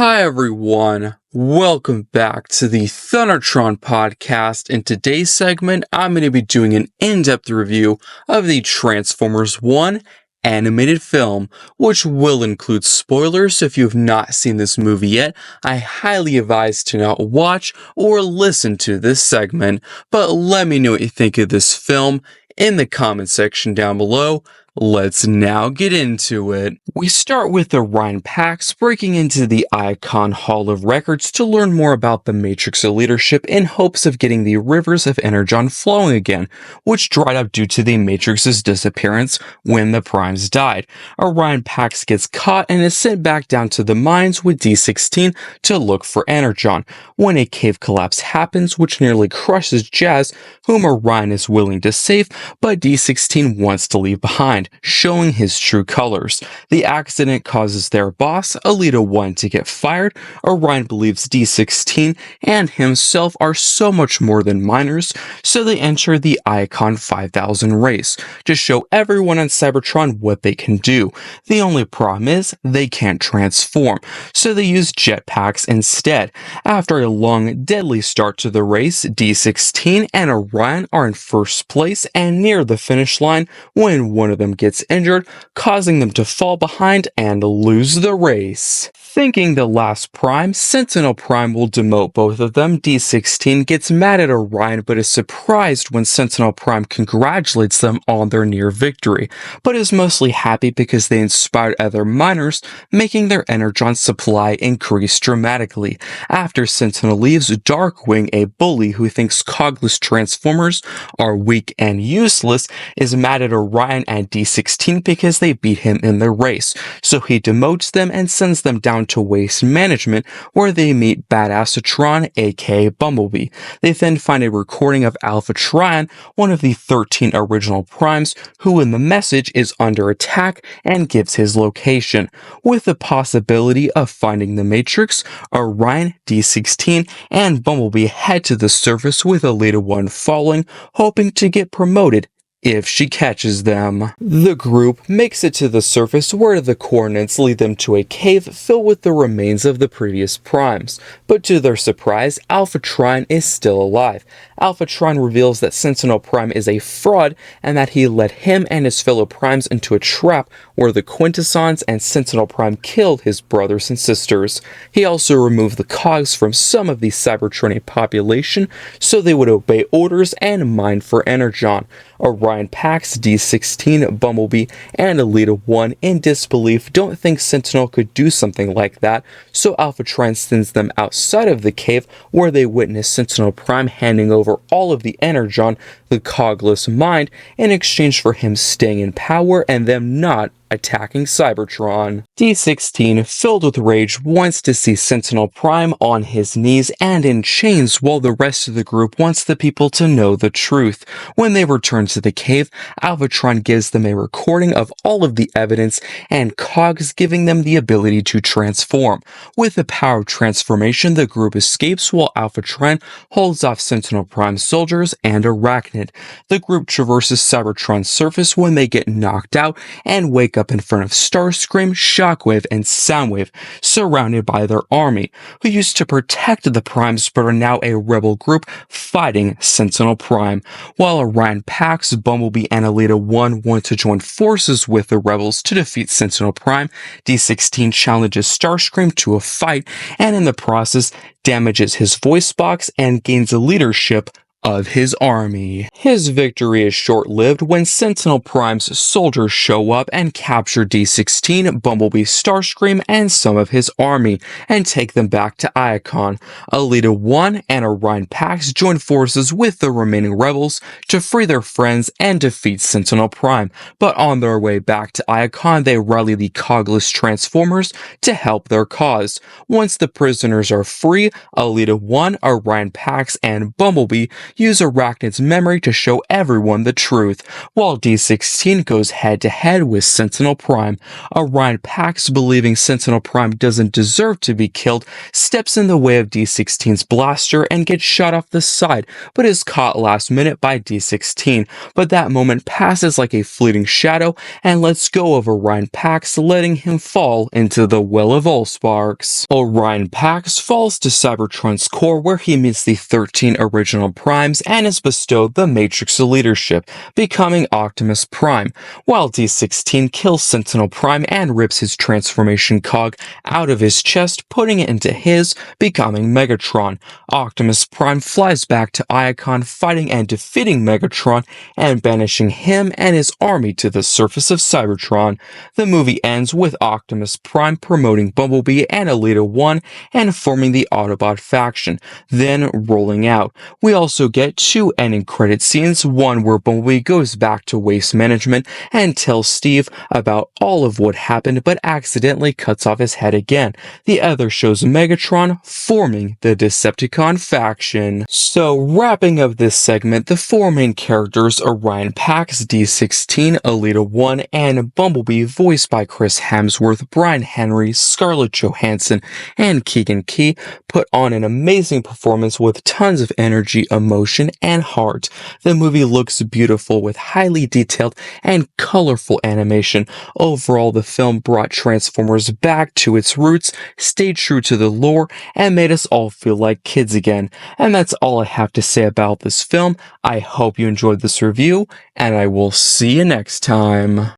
Hi everyone, welcome back to the Thundertron podcast. In today's segment, I'm going to be doing an in-depth review of the Transformers 1 animated film, which will include spoilers. So if you have not seen this movie yet, I highly advise to not watch or listen to this segment. But let me know what you think of this film in the comment section down below. Let's now get into it. We start with Orion Pax breaking into the Icon Hall of Records to learn more about the Matrix of Leadership in hopes of getting the rivers of Energon flowing again, which dried up due to the Matrix's disappearance when the Primes died. Orion Pax gets caught and is sent back down to the mines with D16 to look for Energon, when a cave collapse happens which nearly crushes Jazz, whom Orion is willing to save, but D16 wants to leave behind, showing his true colors. The accident causes their boss, Alita 1, to get fired. Orion believes D16 and himself are so much more than minors, so they enter the Icon 5000 race to show everyone on Cybertron what they can do. The only problem is they can't transform, so they use jetpacks instead. After a long, deadly start to the race, D16 and Orion are in first place and near the finish line when one of them gets injured, causing them to fall behind and lose the race. Thinking the last Prime, Sentinel Prime will demote both of them, D16 gets mad at Orion but is surprised when Sentinel Prime congratulates them on their near victory, but is mostly happy because they inspired other miners, making their Energon supply increase dramatically. After Sentinel leaves, Darkwing, a bully who thinks cogless Transformers are weak and useless, is mad at Orion and D16 because they beat him in the race, so he demotes them and sends them down to Waste Management, where they meet Badassatron, aka Bumblebee. They then find a recording of Alpha Trion, one of the 13 original Primes, who in the message is under attack and gives his location. With the possibility of finding the Matrix, Orion, D16, and Bumblebee head to the surface with Alita 1 following, hoping to get promoted if she catches them. The group makes it to the surface where the coordinates lead them to a cave filled with the remains of the previous Primes, but to their surprise, Alpha Trion is still alive. Alpha Trion reveals that Sentinel Prime is a fraud and that he led him and his fellow Primes into a trap where the Quintessons and Sentinel Prime killed his brothers and sisters. He also removed the cogs from some of the Cybertronian population so they would obey orders and mine for Energon. Orion Pax, D16, Bumblebee, and Alita 1 in disbelief don't think Sentinel could do something like that, so Alpha Trion sends them outside of the cave where they witness Sentinel Prime handing over all of the Energon, the cogless mind, in exchange for him staying in power and them not attacking Cybertron. D16, filled with rage, wants to see Sentinel Prime on his knees and in chains, while the rest of the group wants the people to know the truth. When they return to the cave, Alphatron gives them a recording of all of the evidence and cogs, giving them the ability to transform. With the power of transformation, the group escapes while Alphatron holds off Sentinel Prime soldiers and Arachnid. The group traverses Cybertron's surface when they get knocked out and wake up in front of Starscream, Shockwave, and Soundwave, surrounded by their army, who used to protect the Primes but are now a rebel group fighting Sentinel Prime. While Orion Pax, Bumblebee, and Alita 1 want to join forces with the rebels to defeat Sentinel Prime, D16 challenges Starscream to a fight and in the process damages his voice box and gains a leadership of his army. His victory is short-lived when Sentinel Prime's soldiers show up and capture D16, Bumblebee, Starscream, and some of his army, and take them back to Icon. Alita 1 and Orion Pax join forces with the remaining rebels to free their friends and defeat Sentinel Prime, but on their way back to Icon, they rally the cogless Transformers to help their cause. Once the prisoners are free, Alita 1, Orion Pax, and Bumblebee use Arachnid's memory to show everyone the truth, while D16 goes head-to-head with Sentinel Prime. Orion Pax, believing Sentinel Prime doesn't deserve to be killed, steps in the way of D16's blaster and gets shot off the side, but is caught last minute by D16. But that moment passes like a fleeting shadow and lets go of Orion Pax, letting him fall into the Well of Allsparks. Orion Pax falls to Cybertron's core, where he meets the 13 original Primes and is bestowed the Matrix leadership, becoming Optimus Prime, while D16 kills Sentinel Prime and rips his transformation cog out of his chest, putting it into his, becoming Megatron. Optimus Prime flies back to Iacon, fighting and defeating Megatron and banishing him and his army to the surface of Cybertron. The movie ends with Optimus Prime promoting Bumblebee and Elita 1 and forming the Autobot faction, then rolling out. We also get 2 ending credit scenes, one where Bumblebee goes back to Waste Management and tells Steve about all of what happened but accidentally cuts off his head again. The other shows Megatron forming the Decepticon faction. So wrapping up this segment, the 4 main characters, Orion Pax, D16, Elita 1, and Bumblebee, voiced by Chris Hemsworth, Brian Henry, Scarlett Johansson, and Keegan Key, put on an amazing performance with tons of energy, emotion, and heart. The movie looks beautiful with highly detailed and colorful animation. Overall, the film brought Transformers back to its roots, stayed true to the lore, and made us all feel like kids again. And that's all I have to say about this film. I hope you enjoyed this review, and I will see you next time.